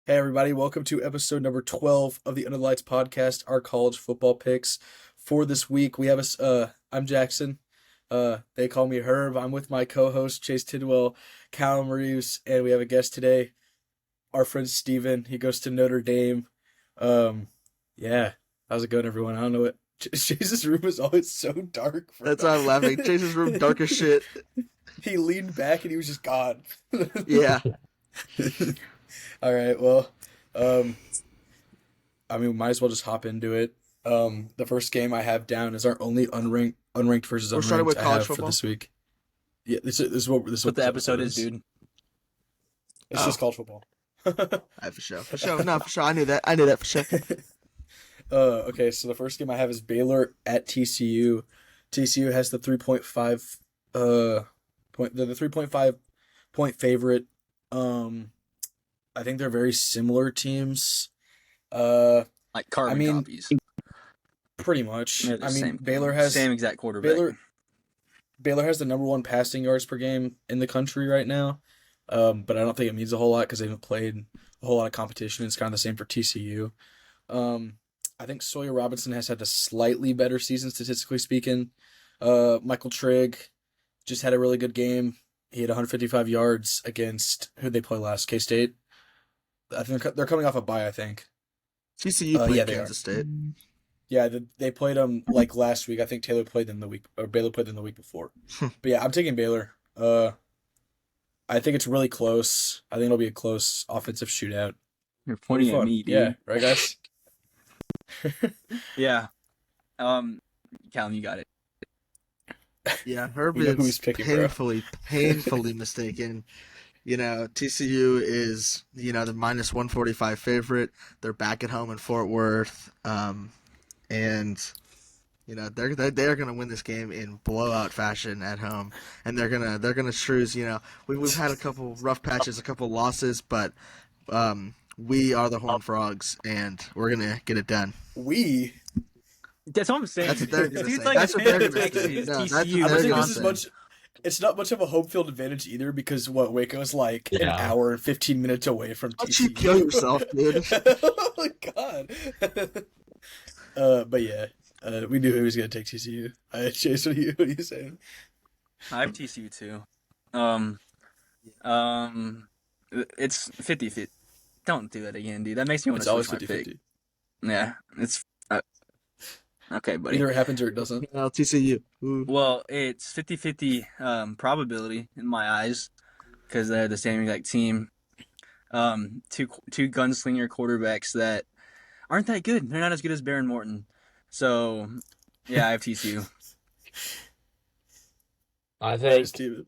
Hey everybody, welcome to episode number 12 of the Under the Lights podcast, our college football picks. For this week, we have I'm Jackson. They call me Herb. I'm with my co-host Chase Tidwell, Callum Reeves, and we have a guest today, our friend Steven. He goes to Notre Dame. Um, yeah. How's it going, everyone? I don't know what Chase's room is always so dark for That's why I'm laughing. Chase's room dark as shit. He leaned back and he was just gone. Yeah. All right, well, we might as well just hop into it. The first game I have down is our only unranked versus We're starting unranked with I college have football? for this week. Yeah, this is what What the episode is, dude. It's just college football. For sure. For sure. No, for sure. I knew that for sure. Okay, so the first game I have is Baylor at TCU. TCU has the 3.5 point. They're the 3.5 point favorite. I think they're very similar teams. Like carbon copies. Pretty much. They're the same Baylor thing. has same exact quarterback. Baylor has the number one passing yards per game in the country right now. But I don't think it means a whole lot because they haven't played a whole lot of competition. It's kind of the same for TCU. I think Sawyer Robinson has had a slightly better season statistically speaking. Michael Trigg just had a really good game. He had 155 yards against who they play last, K-State. I think they're coming off a bye. I think. TCU played yeah, they Kansas State. Yeah, they played them like last week. I think Baylor played them the week before. But yeah, I'm taking Baylor. I think it's really close. I think it'll be a close offensive shootout. You're pointing at me, dude. Yeah, right, guys. Yeah. Callum, you got it. Yeah, Herb We know who he's is picking, bro. painfully mistaken. TCU is, the minus 145 favorite. They're back at home in Fort Worth. And they're gonna win this game in blowout fashion at home, and they're gonna choose. We've had a couple rough patches, a couple losses, but we are the Horned Frogs, and we're gonna get it done. That's what I'm saying. That's what they're gonna Dude's say. like That's a what they're fan of gonna say. Texas, No, that's TCU. what I they're think gonna this is say. it's not much of a home field advantage either because Waco's like an Yeah. hour and 15 minutes away from Why don't TCU. you kill yourself, dude? Oh my god. But yeah, we knew he was gonna take TCU. Chase, what are you saying? I have TCU too. It's 50-50. Don't do that again, dude. That makes me want It's to always switch my 50-50. pick. Yeah, it's okay, buddy. Either it happens or it doesn't. TCU. Ooh. Well, it's 50-50 probability in my eyes because they're the same exact team. Two gunslinger quarterbacks that aren't that good. They're not as good as Baron Morton. So, yeah, I have TCU. I think, Steven.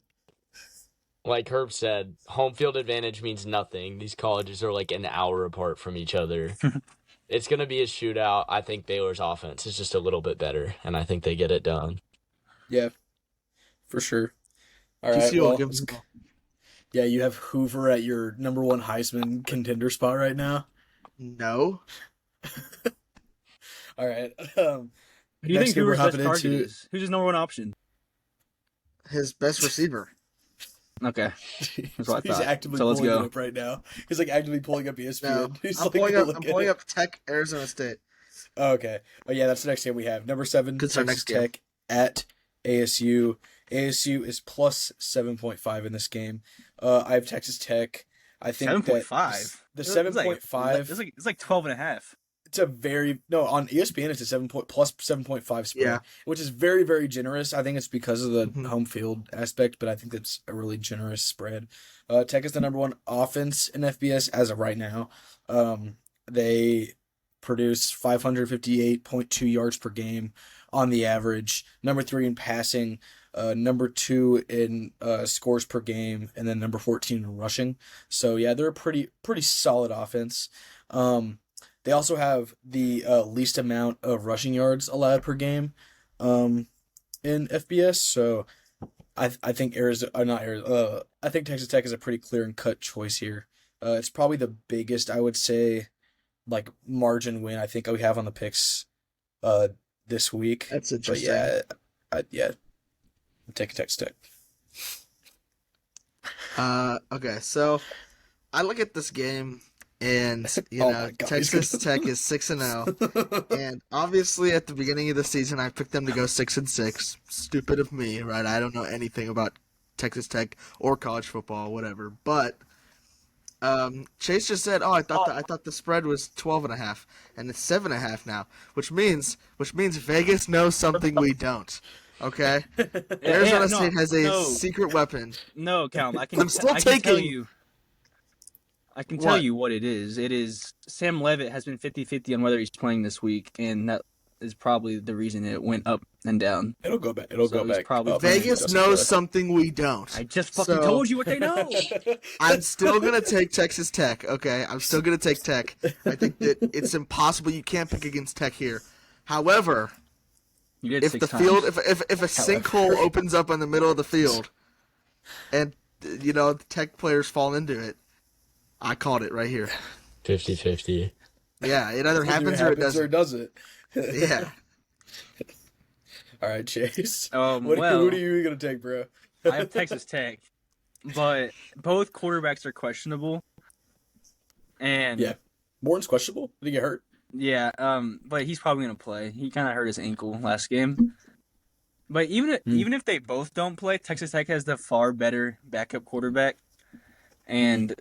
like Herb said, home field advantage means nothing. These colleges are like an hour apart from each other. It's going to be a shootout. I think Baylor's offense is just a little bit better, and I think they get it done. Yeah, for sure. All right. TCU will Well, give them the ball. yeah, you have Hoover at your number one Heisman contender spot right now. No. All right. Who do you Next think game we're Hoover's best hopping target into- is? Who's his number one option? His best receiver. Okay. That's what I He's thought. actively So let's pulling it go. up right now. He's like actively pulling up ESPN. No. He's I'm like, pulling look up. I'm at pulling it. up Tech, Arizona State. Oh, okay. Oh yeah, that's the next game we have. Number 7, Good, it's our Texas next game. Tech at ASU. ASU is plus 7.5 in this game. I have Texas Tech. I think 7.5. The 7.5. It's like 12.5. It's a very on ESPN. It's a plus 7.5 spread, Yeah. which is very, very generous. I think it's because of the Mhm. home field aspect, but I think that's a really generous spread. Tech is the number one offense in FBS as of right now. They produce 558.2 yards per game on the average. Number 3 in passing. Number 2 in scores per game, and then number 14 in rushing. So yeah, they're a pretty solid offense. They also have the least amount of rushing yards allowed per game in FBS. So I think I think Texas Tech is a pretty clear and cut choice here. It's probably the biggest, I would say, like margin win I think we have on the picks this week. That's But interesting. yeah, I'm taking Texas Tech. Okay, so I look at this game And Oh my God, he's Texas gonna- Tech is 6-0. And obviously, at the beginning of the season, I picked them to go 6-6. Stupid of me, right? I don't know anything about Texas Tech or college football, whatever. But Chase just said, "Oh, I thought the spread was 12.5, and it's 7.5 now, which means Vegas knows something we don't." Okay, Arizona State has a secret weapon. No, Callum, I'm still I can tell taking- you. I can tell What? you what it is. It is Sam Levitt has been 50-50 on whether he's playing this week, and that is probably the reason it went up and down. It'll go back. It'll So go he's back. probably up. playing. Vegas Doesn't knows play. something we don't. I just fucking So- told you what they know. I'm still gonna take Texas Tech. Okay, I'm still gonna take Tech. I think that it's impossible. You can't pick against Tech here. However, You did if 6 the times. field, if a sinkhole opens up in the middle of the field, and the Tech players fall into it, I called it right here. 50-50. Yeah, it either Either happens or it doesn't. doesn't. Yeah. All right, Chase. Well, What are you gonna take, bro? I have Texas Tech, but both quarterbacks are questionable. And Yeah. Morton's questionable. Did he get hurt? yeah, but he's probably gonna play. He kind of hurt his ankle last game. But even if they both don't play, Texas Tech has the far better backup quarterback, and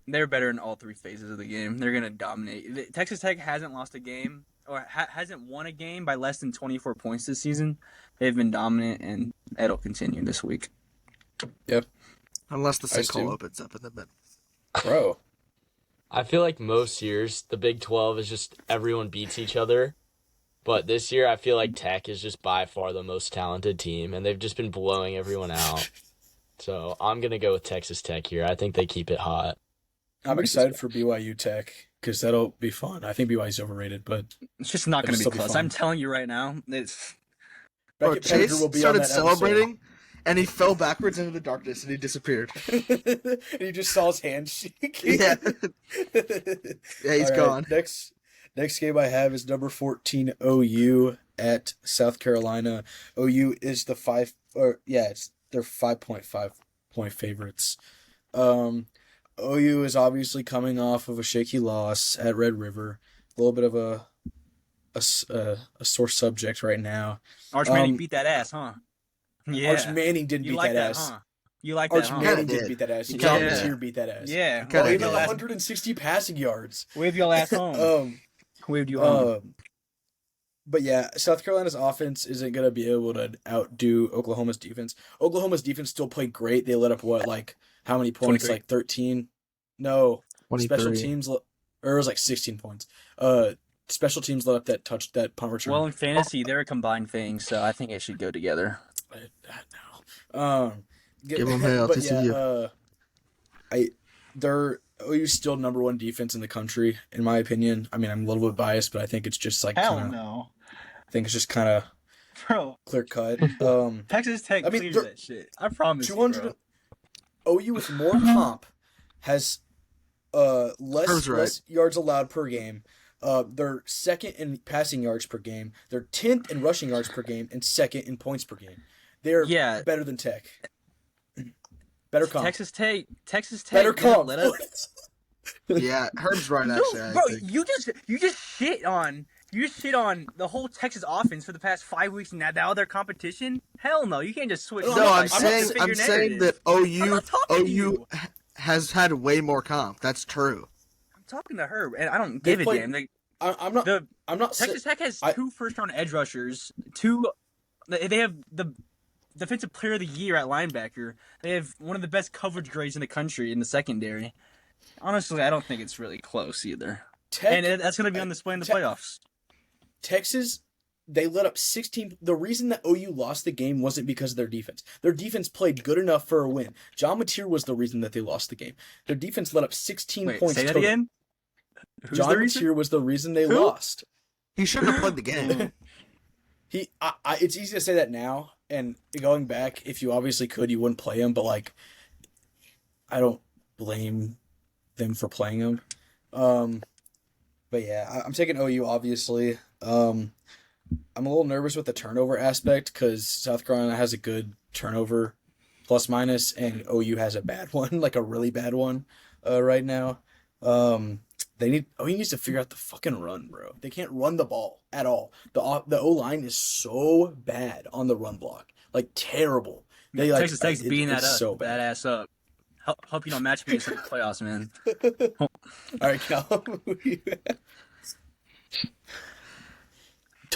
they're better in all three phases of the game. They're gonna dominate. Texas Tech hasn't lost a game or hasn't won a game by less than 24 points this season. They've been dominant, and it'll continue this week. Yep. Unless the Ice sinkhole too. opens up in the mid. Bro. I feel like most years the Big 12 is just everyone beats each other. But this year I feel like Tech is just by far the most talented team, and they've just been blowing everyone out. So I'm going to go with Texas Tech here. I think they keep it hot. I'm excited for BYU Tech because that'll be fun. I think BYU's overrated, but It's just not going to It'll be still be close. fun. I'm telling you right now, it's Bro, Beckett Pettigrew Chase will be on started that episode. celebrating, and he fell backwards into the darkness, and he disappeared. And you just saw his hand shaking. Yeah. Yeah, he's All right, gone. Next game I have is number 14 OU at South Carolina. OU is they're 5.5 point favorites. OU is obviously coming off of a shaky loss at Red River. A little bit of a sore subject right now. Arch Manning Um, beat that ass, huh? Yeah. Arch Manning didn't you beat like that that, ass. huh? You like Arch that, huh? Manning Kinda didn't did. beat that ass. He John kinda Mateer did. beat that ass. Yeah. Kinda Well, he did. had Wave 160 passing yards. your ass home. Wave you home. But yeah, South Carolina's offense isn't going to be able to outdo Oklahoma's defense. Oklahoma's defense still played great. They let up how many points? 23. Like 13? No. 23. Special teams, or it was like 16 points. Special teams let up that punt return. Well, in fantasy, they're a combined thing, so I think it should go together. No. Give 'em hell, but TCU. they're OU's still number one defense in the country, in my opinion. I mean, I'm a little bit biased, but I think it's just like Hell kinda, no. I think it's just kind of Bro, clear cut. Texas Tech I mean, clears they're- that shit. I promise 200 you, OU with more comp has less Herb's right. less yards allowed per game. They're second in passing yards per game. They're 10th in rushing yards per game and second in points per game. They're Yeah. better than Tech. Better bro. comp. Texas Tech Better didn't comp. let up. Yeah, Herb's right, No, actually. I bro, think. you just shit on the whole Texas offense for the past 5 weeks. And now their competition. Hell no, you can't just switch. No, No, sides. I'm not saying Figure I'm saying narrative. that I'm OU not talking to you. has had way more comp. That's true. I'm talking to Herb, and I don't give a played- damn. I'm not. The I'm not. Texas Tech has I- 2 first-round edge rushers. They have the defensive player of the year at linebacker. They have one of the best coverage grades in the country in the secondary. Honestly, I don't think it's really close either. Tech, And that's going to be on display in the Tech- playoffs. Texas, they let up 16. The reason that OU lost the game wasn't because of their defense. Their defense played good enough for a win. John Mateer was the reason that they lost the game. Their defense let up 16 Wait, points say that total. again? Who's John the reason? Mateer was the reason they Who? lost. He shouldn't have played the game. It's easy to say that now, and going back, if you obviously could, you wouldn't play him. But I don't blame them for playing him. But yeah, I'm taking OU obviously. I'm a little nervous with the turnover aspect because South Carolina has a good turnover plus minus, and OU has a bad one, like a really bad one, right now. He needs to figure out the fucking run, bro. They can't run the ball at all. The O line is so bad on the run block, like terrible. They like Texas Tech's beating that it's up, so that bad. ass up. Hope you don't match me in the playoffs, man. All right, Callum.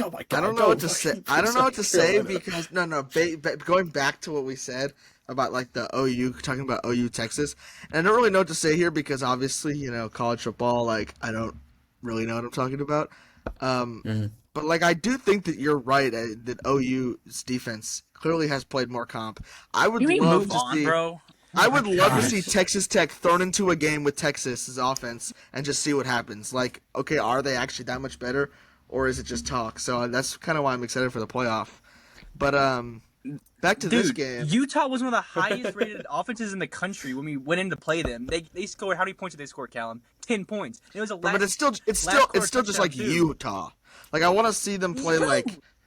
Oh my God, I don't know what to fucking say. I don't know what to South say Carolina. because going back to what we said about like the OU, talking about OU Texas, and I don't really know what to say here because obviously college football, like I don't really know what I'm talking about. Mhm. But like I do think that you're right that OU's defense clearly has played more comp. I would Can we love move to on, see. bro? I would love to God. see Texas Tech thrown into a game with Texas's offense and just see what happens. Like, okay, are they actually that much better, or is it just talk? So that's kind of why I'm excited for the playoff. But back to this Dude, game. Utah was one of the highest rated offenses in the country when we went in to play them. They scored, how many points did they score, Callum? 10 points. It was a But it's still just touchdown, like too. Utah. Like I want to see them play Yo, like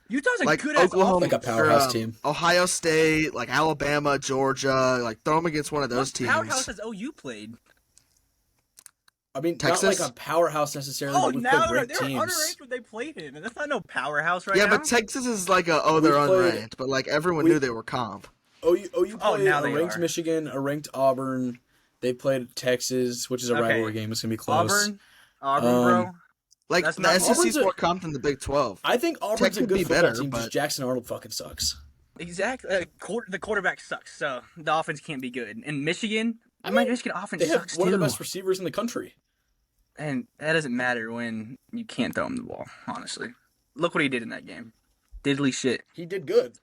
Utah's a like good ass Oklahoma, Like a offense. powerhouse team. Ohio State, like Alabama, Georgia. Like throw them against one of those What teams. powerhouse has OU played? I mean, Texas? not like a powerhouse necessarily, Oh, but we've now played they're ranked teams. underrated when they played him, and that's not no powerhouse right Yeah, now. but Texas is like they're played- unranked, but like everyone we- knew they were comp. OU Oh, played now a they ranked are. Michigan, a ranked Auburn. They played Texas, which is a Okay. rivalry game. It's gonna be close. Auburn, bro. Like That's the not- SEC's Auburn's more comp than the Big 12. I think Auburn's Tech a could good be football better, team. but- Just Jackson Arnold fucking sucks. Exactly. The quarterback sucks, so the offense can't be good. And Michigan, I mean, Michigan offense They have sucks one too. of the best receivers in the country. And that doesn't matter when you can't throw him the ball, honestly. Look what he did in that game. Diddly shit. He did good.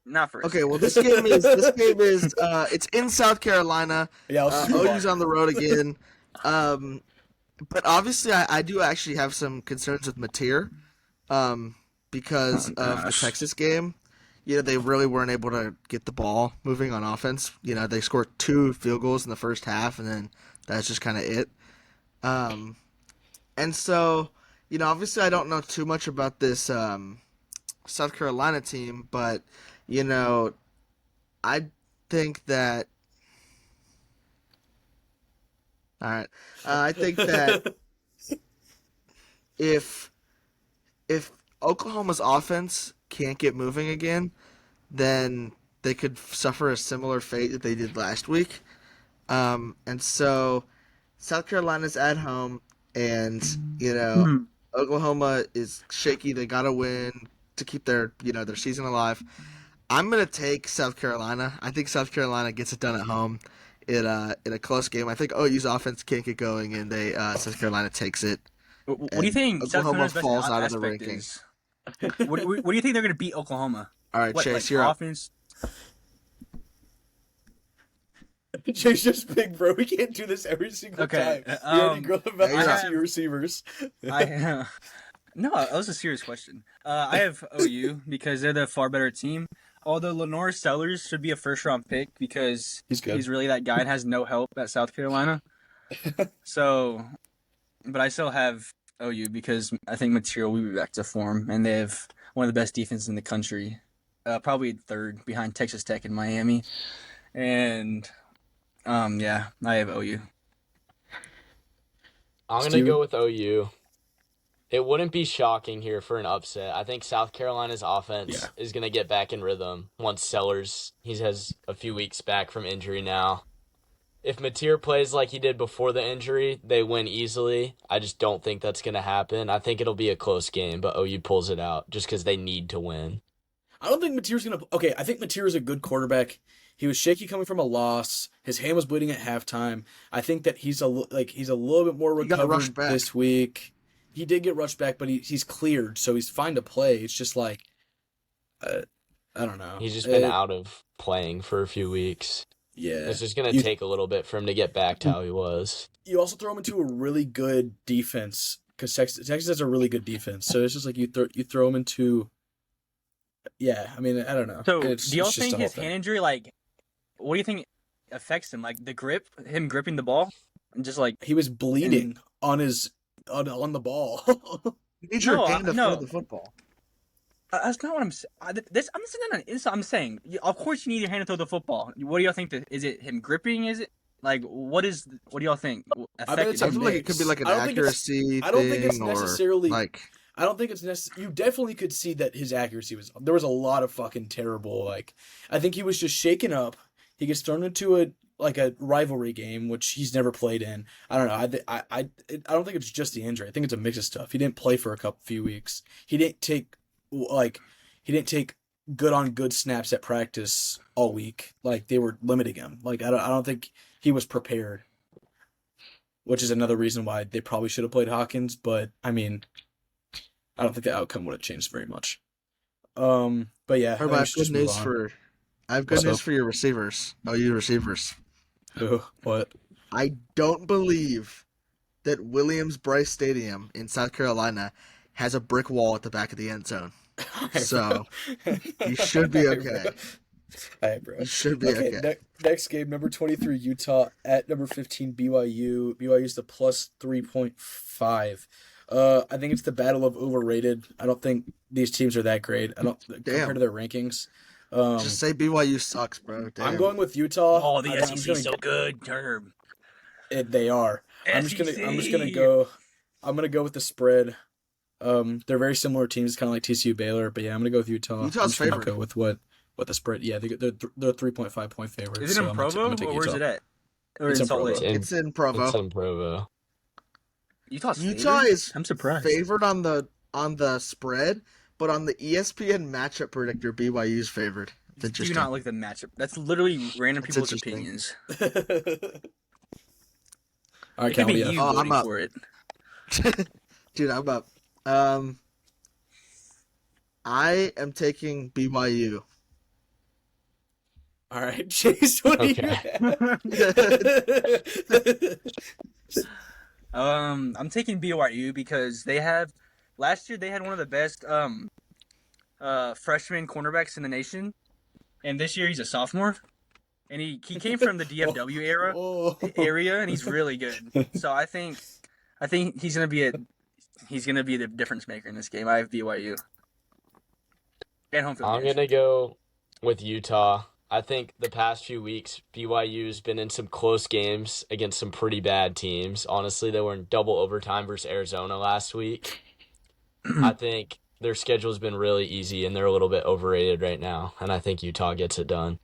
Not for Okay, well this game is it's in South Carolina. Yeah, let's just move OU's on the road again. But obviously I do actually have some concerns with Mateer because Oh, of the gosh. Texas game. They really weren't able to get the ball moving on offense. They scored 2 field goals in the first half, and then that's just kind of it. And so, obviously I don't know too much about this South Carolina team, but, I think that... All right. I think that if Oklahoma's offense can't get moving again, then they could suffer a similar fate that they did last week. And so South Carolina's at home, and Oklahoma is shaky. They got to win to keep their their season alive. I'm gonna take South Carolina. I think South Carolina gets it done at home in a close game. I think OU's offense can't get going, and South Carolina takes it. What do you think South Oklahoma Carolina's best falls out of the aspect ranking. is? What do you think they're going to beat Oklahoma? All right, What, Chase, like you're up. offense? Jay's just big, bro. We can't do this every single Okay, time. We already grill about yeah, you're the up. two receivers. No, that was a serious question. I have OU because they're the far better team. Although Lenore Sellers should be a first-round pick because He's good. he's really that guy and has no help at South Carolina. So, but I still have OU because I think Material will be back to form, and they have one of the best defenses in the country, probably third behind Texas Tech and Miami. And yeah, I have OU. I'm going to Steven? go with OU. It wouldn't be shocking here for an upset. I think South Carolina's offense is going to get back in rhythm once Sellers, he has a few weeks back from injury now. If Mateer plays like he did before the injury, they win easily. I just don't think that's going to happen. I think it'll be a close game, but OU pulls it out just because they need to win. I don't think Mateer's gonna. Okay, I think Mateer is a good quarterback. He was shaky coming from a loss. His hand was bleeding at halftime. I think that he's a little bit more He got rushed recovered back. this week. He did get rushed back, but he's cleared, so he's fine to play. It's just like, I don't know. He's just been out of playing for a few weeks. Yeah, It's just going to take a little bit for him to get back to how he was. You also throw him into a really good defense because Texas has a really good defense. So it's just like you throw him into. Yeah, I mean, I don't know. So, It's do y'all just think a whole his thing. hand injury, like, what do you think affects him? Like the grip, him gripping the ball, and just like He was bleeding on the ball. You need your No, hand to no. throw the football. that's not what I'm saying. I'm saying, of course, you need your hand to throw the football. What do y'all think? Is it him gripping? Is it Like, what do y'all think? I bet it's I a feel like it could be mix. like an I don't think it's- accuracy I don't think it's thing, necessarily- or like I don't think it's necessary. You definitely could see that his accuracy was. There was a lot of fucking terrible. Like, I think he was just shaken up. He gets thrown into a rivalry game, which he's never played in. I don't know. I don't think it's just the injury. I think it's a mix of stuff. He didn't play for a few weeks. He didn't take good on good snaps at practice all week. Like, they were limiting him. Like, I don't think he was prepared. Which is another reason why they probably should have played Hawkins, but I mean, I don't think the outcome would have changed very much. But yeah, I have good news for your receivers. OU receivers. What? I don't believe that Williams-Brice Stadium in South Carolina has a brick wall at the back of the end zone. So you should be okay. All right, bro. You should be okay. Next game, number 23 Utah at number 15 BYU. BYU's the plus 3.5. I think it's the battle of overrated. I don't think these teams are that great. I don't compared to their rankings. Just say BYU sucks, bro. Damn. I'm going with Utah. Oh, the SEC's so good, Turner. They are. I'm just gonna go. I'm gonna go with the spread. They're very similar teams, kind of like TCU Baylor, but yeah, I'm gonna go with Utah. Utah's favorite. Go with what the spread? Yeah, they're 3.5 point favorites. Is it in Provo or where's it at? Or It's in in Salt Lake? Provo. It's in Provo. It's in Provo. Utah is I'm surprised. favored on the spread, but on the ESPN matchup predictor, BYU's favored. Do not look at the matchup. That's literally random people's interesting. opinions. All right, It could be Callum, you I'm voting up. for it. Dude, I'm up. I am taking BYU. All right, Chase, what do you have? I'm taking BYU because last year they had one of the best freshman cornerbacks in the nation, and this year he's a sophomore, and he came from the DFW area, and he's really good. So I think he's gonna be the difference maker in this game. I have BYU. And home field I'm advantage. gonna go with Utah. I think the past few weeks, BYU's been in some close games against some pretty bad teams. Honestly, they were in double overtime versus Arizona last week. I think their schedule's been really easy, and they're a little bit overrated right now. And I think Utah gets it done.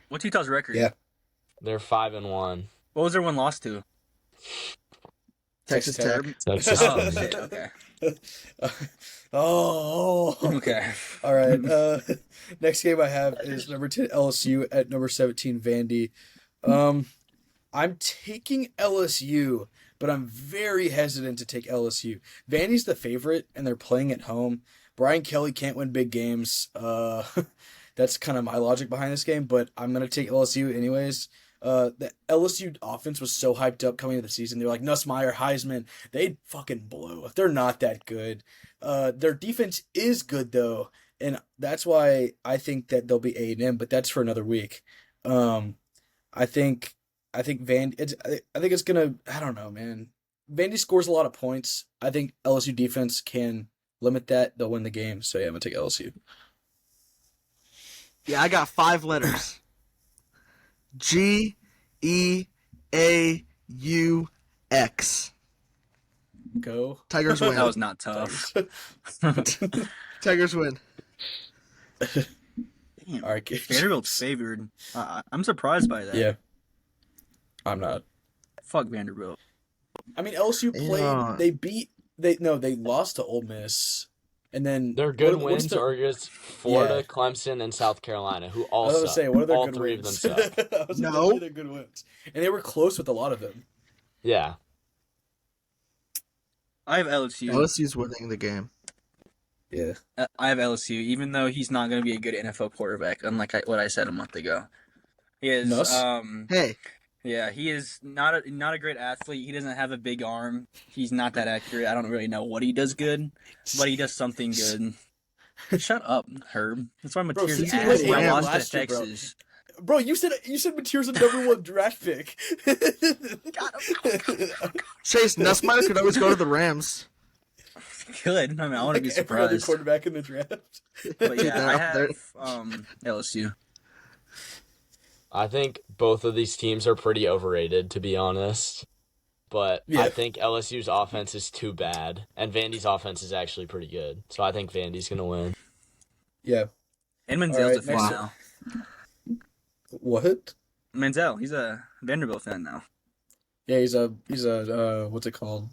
What's Utah's record? Yeah. They're 5-1. What was their one loss to? Texas Tech. Texas Oh, Tech. shit. Okay. Okay. All right. Next game I have is number 10 LSU at number 17 Vandy. I'm taking LSU, but I'm very hesitant to take LSU. Vandy's the favorite, and they're playing at home. Brian Kelly can't win big games. That's kind of my logic behind this game, but I'm gonna take LSU anyways. The LSU offense was so hyped up coming into the season. They were like Nussmeier, Heisman. They fucking blow. They're not that good. Their defense is good though, and that's why I think that they'll be 8-M. But that's for another week. I think it's gonna. I don't know, man. Vandy scores a lot of points. I think LSU defense can limit that. They'll win the game. So yeah, I'm gonna take LSU. Yeah, I got 5 letters. GEAUX. Go. Tigers win. That was not tough. Tigers win. Damn. All right, kids. Vanderbilt's favored. I'm surprised by that. Yeah. I'm not. Fuck Vanderbilt. I mean, LSU played. Yeah. They lost to Ole Miss, and then Their good what's wins the- are against Florida, Yeah. Clemson, and South Carolina, who I all was gonna suck. say, what are their all good three wins? of them suck. I was like, No. what are their good wins? And they were close with a lot of them. Yeah. I have LSU. LSU's winning the game. Yeah. I have LSU, even though he's not going to be a good NFL quarterback, unlike what I said a month ago. He is. Nuss? Hey, Yeah, he is not a great athlete. He doesn't have a big arm. He's not that accurate. I don't really know what he does good, but he does something good. Shut up, Herb. That's why Bro, Mateer's since he ass played went Rams lost to last year, bro. Texas. Bro, you said Mateer's a number 1 draft pick. Chase Nussmeier could always go to the Rams. Good. I mean, I want to be Every other surprised. quarterback in the draft. But yeah, I They're- have LSU. I think both of these teams are pretty overrated, to be honest. But I Yeah, think LSU's offense is too bad, and Vandy's offense is actually pretty good. So I think Vandy's gonna win. yeah. And All Manziel's a right, fan next. Wow. now. What? Manziel, he's a Vanderbilt fan now. Yeah, he's a what's it called?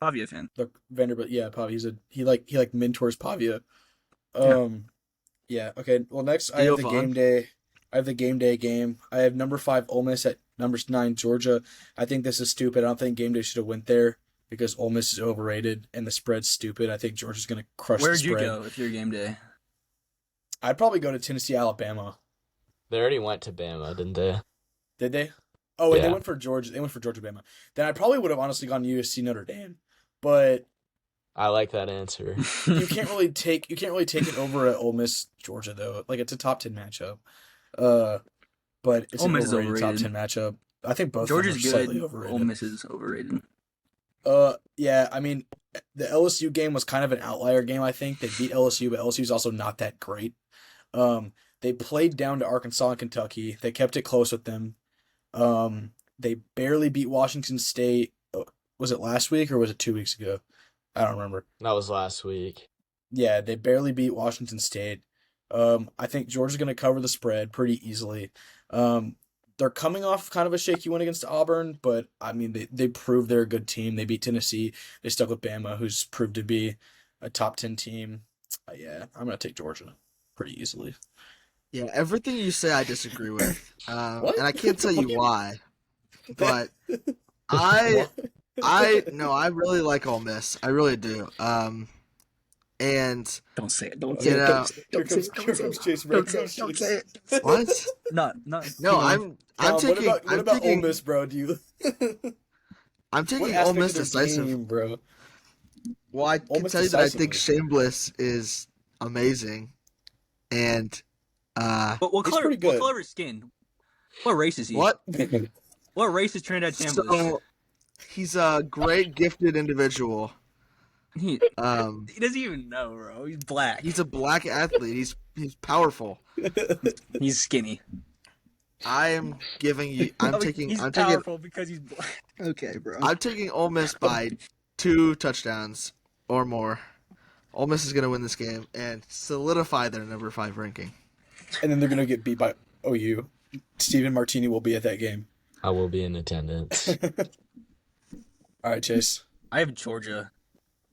Pavia fan. The Vanderbilt. Yeah, Pavia. He mentors Pavia. Yeah. Yeah. Okay. Well, next I have Theo the Vaughn. game day. I have the game day game. I have number 5 Ole Miss at number 9 Georgia. I think this is stupid. I don't think game day should have went there because Ole Miss is overrated and the spread's stupid. I think Georgia's gonna crush the Where'd you spread. go if you're game day? I'd probably go to Tennessee, Alabama. They already went to Bama, didn't they? Did they? Oh, wait, they Yeah. went for Georgia. They went for Georgia, Bama. Then I probably would have honestly gone USC Notre Dame, but I like that answer. you can't really take it over at Ole Miss Georgia though. Like it's a top 10 matchup. But it's Ole an Miss is overrated top overrated. 10 matchup. I think both Georgia's of them are slightly good. overrated. Ole Miss is overrated. Yeah, I mean, the LSU game was kind of an outlier game, I think. They beat LSU, but LSU's also not that great. They played down to Arkansas and Kentucky. They kept it close with them. They barely beat Washington State. Was it last week or was it 2 weeks ago? I don't remember. That was last week. Yeah, they barely beat Washington State. I think Georgia's going to cover the spread pretty easily. They're coming off kind of a shaky win against Auburn, but I mean they proved they're a good team. They beat Tennessee. They stuck with Bama, who's proved to be a top 10 team. Yeah, I'm going to take Georgia pretty easily. Yeah, everything you say I disagree with, What? and I can't tell you why. But I really like Ole Miss. I really do. And Don't say it. Don't You say know- it. Here comes Chase. Don't say it. Don't say it. what? Not. No, I'm taking. What I'm about Ole taking. Miss, bro? Do you? I'm What taking Ole aspect Miss of their decisive. game, bro? Well, I Ole can Miss tell you that I think decisively. Shameless is amazing, and What He's color? pretty What good. color of his skin? What race is he? what? What race is Trinidad Chambliss? So he's a great, gifted individual. He doesn't even know, bro. He's black. He's a black athlete. He's powerful. He's skinny. I am giving you. I'm Oh, taking. He's I'm taking. powerful because he's black. Okay, bro. I'm taking Ole Miss by 2 touchdowns or more. Ole Miss is going to win this game and solidify their number 5 ranking. And then they're gonna get beat by OU. Stephen Martini will be at that game. I will be in attendance. All right, Chase. I have Georgia.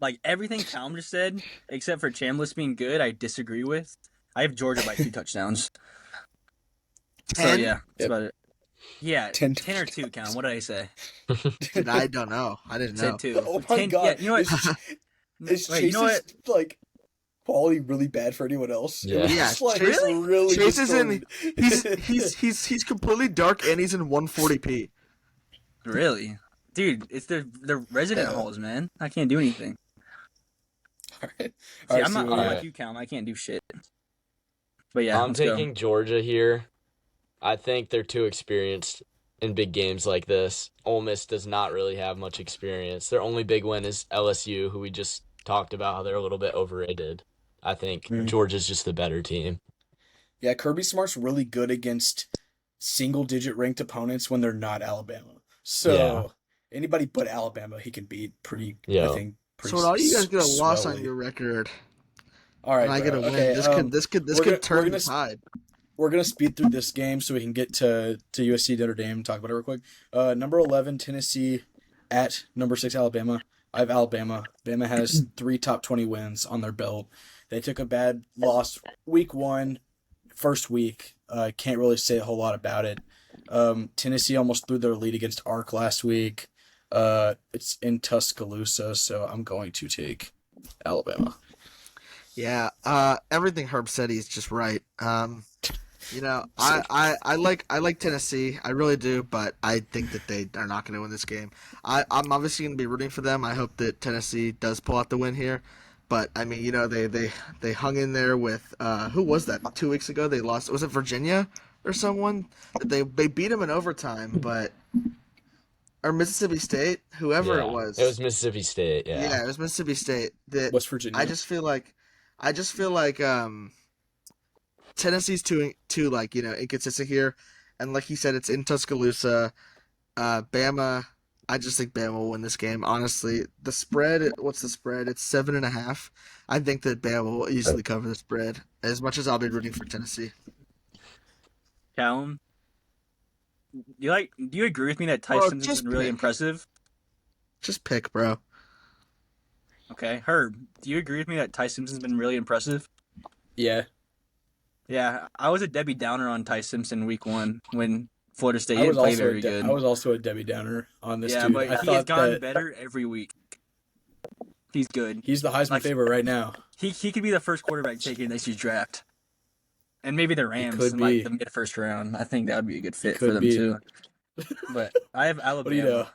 Like everything Callum just said, except for Chambliss being good, I disagree with. I have Georgia by 2 touchdowns. So 10? yeah, that's Yep. about it. Yeah, 10 10 or 2, Callum. What did I say? Dude, I don't know. I didn't know. Said 2. Oh my 10, god! Yeah, you know what? Is Wait, you know what? Chase's like quality really bad for anyone else? Yeah. It was Yeah, just, like, Chase- really Chase is in. distorted. He's completely dark and he's in 140p. Really? Dude, it's the resident Yeah. halls, man. I can't do anything. All right. See, All right, I'm not Steven, like Alright. you, Callum. I can't do shit. But yeah, I'm let's go. taking Georgia here. I think they're too experienced in big games like this. Ole Miss does not really have much experience. Their only big win is LSU, who we just talked about how they're a little bit overrated. I think Georgia's just the better team. Yeah, Kirby Smart's really good against single-digit ranked opponents when they're not Alabama. So anybody but Alabama, he can beat pretty. Yeah. I think. So when all you guys get a loss on swellly. your record, All right, and I get a bro. win, Okay, this we're could gonna- turn we're the gonna- tide. We're gonna speed through this game so we can get to USC Notre Dame. Talk about it real quick. Number 11 Tennessee at number 6 Alabama. I have Alabama. Bama has 3 top 20 wins on their belt. They took a bad loss week 1, first week. Can't really say a whole lot about it. Tennessee almost threw their lead against Ark last week. It's in Tuscaloosa, so I'm going to take Alabama. Yeah, everything Herb said he's just right. I like Tennessee, I really do, but I think that they are not going to win this game. I'm obviously going to be rooting for them. I hope that Tennessee does pull out the win here, but I mean, they hung in there with who was that 2 weeks ago? They lost. Was it Virginia or someone? They beat them in overtime, but or Mississippi State, whoever Yeah. it was. It was Mississippi State, Yeah, it was Mississippi State. That West Virginia. I just feel like Tennessee's too inconsistent here, and like he said, it's in Tuscaloosa. Bama, I just think Bama will win this game. Honestly, the spread. What's the spread? It's 7.5. I think that Bama will easily cover the spread. As much as I'll be rooting for Tennessee. Callum, do you agree with me that Bro, Tyson's just been really pick. impressive? Just pick, bro. Okay, Herb, do you agree with me that Ty Simpson's been really impressive? Yeah, Yeah, I was a Debbie Downer on Ty Simpson week 1 when Florida State I was didn't play also very good. I was also a Debbie Downer on this Yeah, dude. but I he has thought gotten that better every week. He's good. he's the Heisman Like, favorite right now. he could be the first quarterback taken in next year's draft. And maybe the Rams could in like be. the mid first round. I think that would be a good fit for could them be. too. But I have What do you Alabama.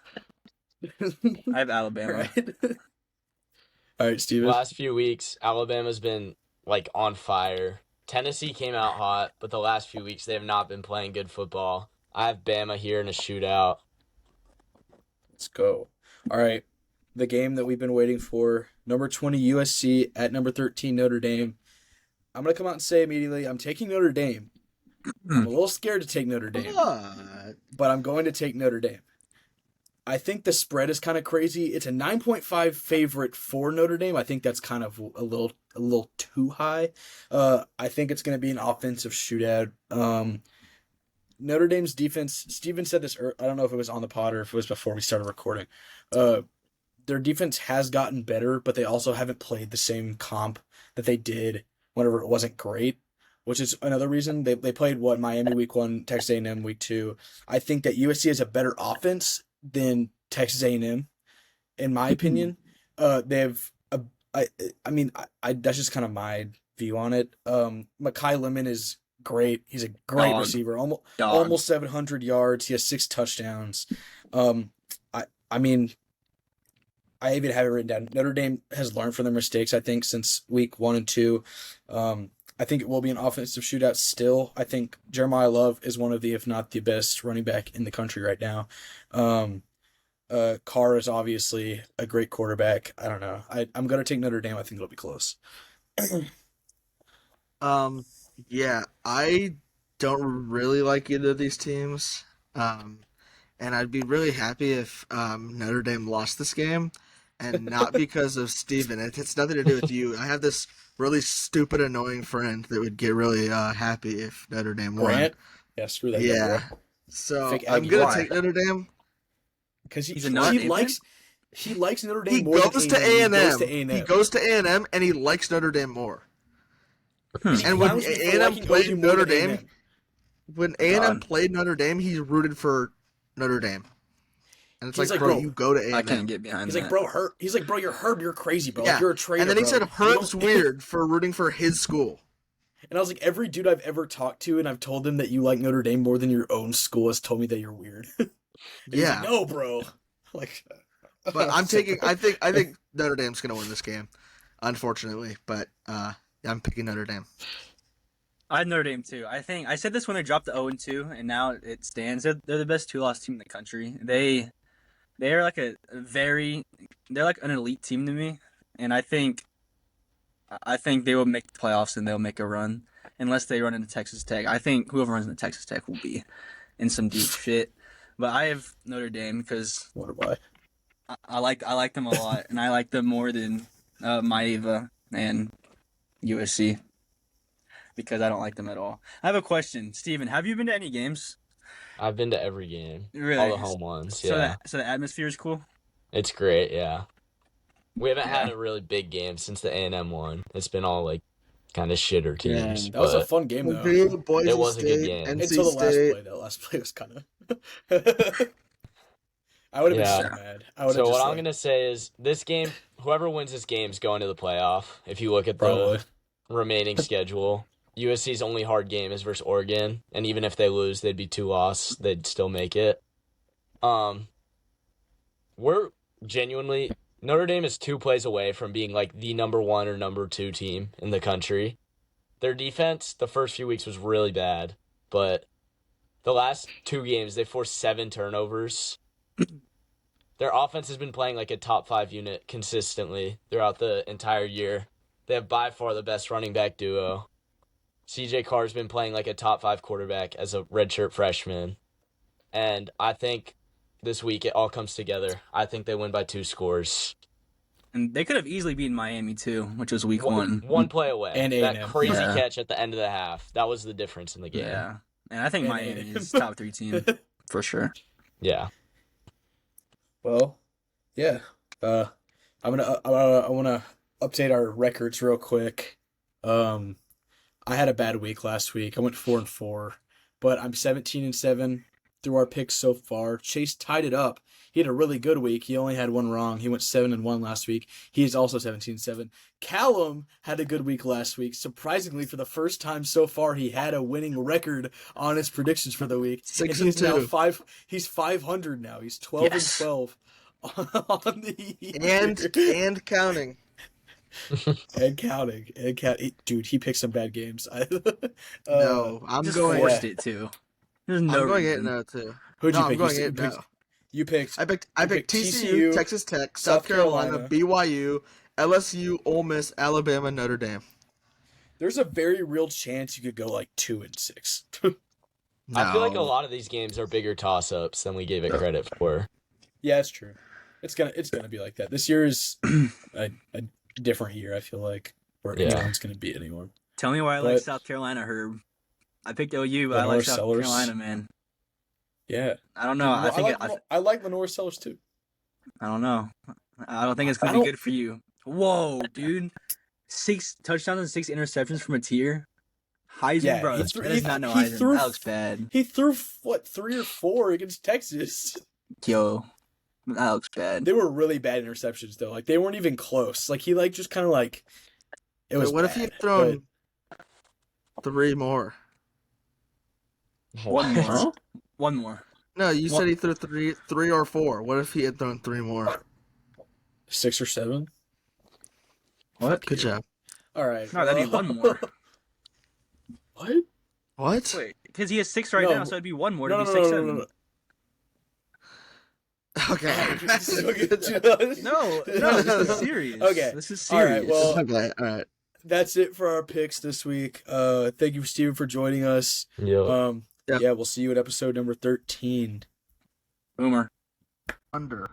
know? I have Alabama. Right. All right, Steven. Last few weeks, Alabama's been like on fire. Tennessee came out hot, but the last few weeks they have not been playing good football. I have Bama here in a shootout. Let's go. All right. The game that we've been waiting for. Number 20 USC at number 13 Notre Dame. I'm going to come out and say immediately I'm taking Notre Dame. I'm a little scared to take Notre Dame, but I'm going to take Notre Dame. I think the spread is kind of crazy. It's a 9.5 favorite for Notre Dame. I think that's kind of a little too high. I think it's going to be an offensive shootout. Notre Dame's defense, Steven said this, I don't know if it was on the pod or if it was before we started recording. Their defense has gotten better, but they also haven't played the same comp that they did whenever it wasn't great, which is another reason they played Miami week 1, Texas A&M week 2. I think that USC has a better offense than Texas A&M, in my opinion. They have that's just kind of my view on it. Mekhi Lemon is great. He's a great receiver. Almost 700 yards. He has 6 touchdowns. I even have it written down. Notre Dame has learned from their mistakes, I think, since week 1 and 2. I think it will be an offensive shootout still. I think Jeremiah Love is one of the, if not the best running back in the country right now. Carr is obviously a great quarterback. I don't know. I'm going to take Notre Dame. I think it'll be close. Yeah, I don't really like either of these teams. And I'd be really happy if Notre Dame lost this game, and not because of Steven. It's nothing to do with you. I have this really stupid, annoying friend that would get really happy if Notre Dame won. Grant? Yeah, screw that. Yeah. Guy, So Fake I'm Aggie. gonna Why? take Notre Dame. Because He's a Notre Dame fan? he likes Notre Dame He more goes to than A&M. He goes to A&M, and he likes Notre Dame more. And when A&M played Notre Dame, when A&M played Notre Dame, he rooted for Notre Dame. And it's He's like, like, bro, you go to A&M. I can't get behind He's that. like, bro, Herb. He's like, bro, you're Herb. You're crazy, bro. Yeah. Like, you're a traitor. And then he bro. said You Herb's don't- weird for rooting for his school. And I was like, every dude I've ever talked to, and I've told them that you like Notre Dame more than your own school, has told me that you're weird. He's Yeah. like, no, bro. Like, But I think Notre Dame's gonna win this game, unfortunately. But I'm picking Notre Dame. I had Notre Dame too. I think I said this when they dropped the 0-2, and now it stands. They're the best 2-loss team in the country. They're like they're like an elite team to me, and I think they will make the playoffs and they'll make a run unless they run into Texas Tech. I think whoever runs into Texas Tech will be in some deep shit. But I have Notre Dame because what do I? I like them a lot, and I like them more than Maeva and USC because I don't like them at all. I have a question, Steven. Have you been to any games? I've been to every game. Really? All the home ones, yeah. So the atmosphere is cool? It's great, yeah. We haven't had a really big game since the A&M one. It's been all like kind of shitter teams. That was a fun game, though. Boise It was a good State, game. NC Until the last State. play. That last play was kind of... I would have Yeah. been so mad. So what I'm going to say is this game, whoever wins this game is going to the playoff. If you look at the Probably. remaining schedule, USC's only hard game is versus Oregon, and even if they lose, they'd be 2-loss. They'd still make it. We're genuinely Notre Dame is 2 plays away from being like the number 1 or number 2 team in the country. Their defense, the first few weeks was really bad, but the last 2 games they forced 7 turnovers. Their offense has been playing like a top 5 unit consistently throughout the entire year. They have by far the best running back duo. CJ Carr's been playing like a top 5 quarterback as a redshirt freshman. And I think this week it all comes together. I think they win by 2 scores. And they could have easily beaten Miami too, which was week One, 1. one play away. And That A&M. crazy Yeah. catch at the end of the half. That was the difference in the game. Yeah. And I think And Miami A&M. is top 3 team for sure. Yeah. Well, yeah. I want to update our records real quick. I had a bad week last week. I went 4-4, but I'm 17-7 through our picks so far. Chase tied it up. He had a really good week. He only had one wrong. He went 7-1 last week. He is also 17-7. Callum had a good week last week. Surprisingly, for the first time so far, he had a winning record on his predictions for the week. 6-2. He's 500 now. He's 12-12 on the year. And counting. And counting. Dude, he picked some bad games. No, I'm Just going. forced it too. There's no I'm going reason. 8-0 too. Who'd you No, I'm pick? going You 8-0. picked- You picked. I you picked TCU, Texas Tech, South Carolina, BYU, LSU, Ole Miss, Alabama, Notre Dame. There's a very real chance you could go like 2-6. No. I feel like a lot of these games are bigger toss-ups than we gave it credit for. Yeah, it's true. It's gonna be like that. This year is a different year. I feel like where Yeah. anyone's gonna beat anyone. Tell me why I like But- South Carolina, Herb. I picked OU, but I Lenore like South Sellers. Carolina, man. Yeah. I don't know. I like Lenore Sellers too. I don't know. I don't think it's I gonna be don't- good for you. Whoa, dude! 6 touchdowns and 6 interceptions from a tier. Heisman, Yeah, bro. he That threw- is he- not no he Heisman. threw- That looks bad. He threw 3 or 4 against Texas. Yo, that looks bad. They were really bad interceptions though. Like they weren't even close. Like he just kind of like it was. Wait, what if he bad, had thrown 3 more? One more. Huh? One more. No, you said he threw 3 or 4. What if he had thrown 3 more? 6 or 7. What? Good job. All right. No, that'd be one more. What? What? Wait, because he has 6 right No. now, so it'd be one more. No, It'd no, be no, 6, no, 7. no, no. Okay. No, this is serious. Okay. This is All serious. right, well- Okay, all right. That's it for our picks this week. Thank you, Steven, for joining us. Yep. Yeah. Yeah, we'll see you at episode number 13. Boomer. Under.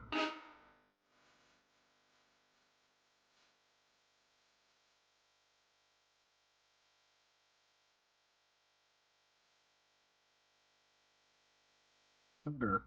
Under.